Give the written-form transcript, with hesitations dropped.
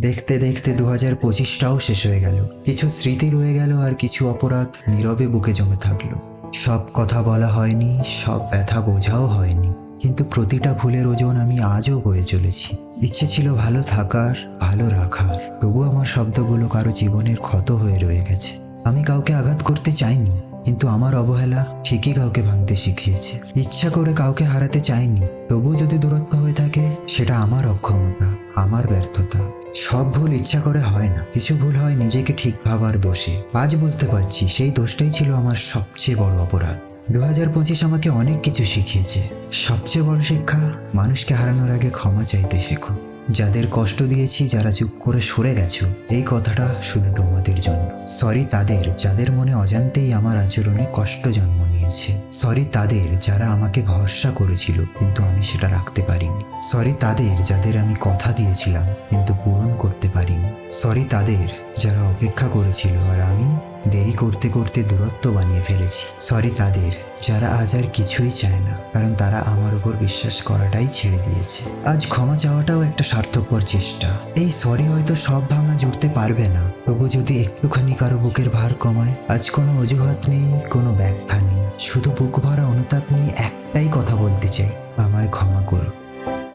দেখতে দেখতে 2025টাও শেষ হয়ে গেল। কিছু স্মৃতি রয়ে গেল আর কিছু অপরাধ নীরবে বুকে জমে থাকলো। সব কথা বলা হয়নি, সব ব্যথা বোঝাও হয়নি, কিন্তু প্রতিটা ভুলের ওজন আমি আজও বয়ে চলেছি। ইচ্ছে ছিল ভালো থাকার, ভালো রাখার, তবু আমার শব্দগুলো কারো জীবনের ক্ষত হয়ে রয়ে গেছে। আমি কাউকে আঘাত করতে চাইনি, কিন্তু আমার অবহেলা ঠিকই কাউকে ভাঙতে শিখিয়েছে। ইচ্ছা করে কাউকে হারাতে চাইনি, তবু যদি দূরত্ব হয়ে থাকে সেটা আমার অক্ষমতা, আমার ব্যর্থতা। সব ভুল ইচ্ছা করে হয় না, কিছু ভুল হয় নিজেকে ঠিক ভাবার দোষে। আজ বুঝতে পারছি সেই দোষটাই ছিল আমার সবচেয়ে বড় অপরাধ। 2025 আমাকে অনেক কিছু শিখিয়েছে। সবচেয়ে বড় শিক্ষা, মানুষকে হারানোর আগে ক্ষমা চাইতে শেখো। যাদের কষ্ট দিয়েছি, যারা চুপ করে সরে গেছো, এই কথাটা শুধু তোমাদের জন্য। সরি তাদের যাদের মনে অজান্তেই আমার আচরণে কষ্ট জন্ম নিয়েছে। সরি তাদের যারা আমাকে ভরসা করেছিল কিন্তু আমি সেটা রাখতে পারিনি। সরি তাদের যাদের আমি কথা দিয়েছিলাম কিন্তু পূরণ করতে পারিনি। সরি তাদের যারা অপেক্ষা করেছিল আর আমি দেরি করতে করতে দূরত্ব বানিয়ে ফেলেছি। সরি তাদের যারা আজ আর কিছুই চায় না, কারণ তারা আমার উপর বিশ্বাস করাটাই ছেড়ে দিয়েছে। আজ ক্ষমা চাওয়াটাও একটা স্বার্থপর চেষ্টা। এই সরি হয়তো সব ভাঙা জুড়তে পারবে না, তবু যদি একটুখানি কারো বুকের ভার কমায়। আজ কোনো অজুহাত নেই, কোনো ব্যাখ্যা নেই, শুধু বুক ভরা অনুতাপ নিয়ে একটাই কথা বলতে চাই, আমায় ক্ষমা করো।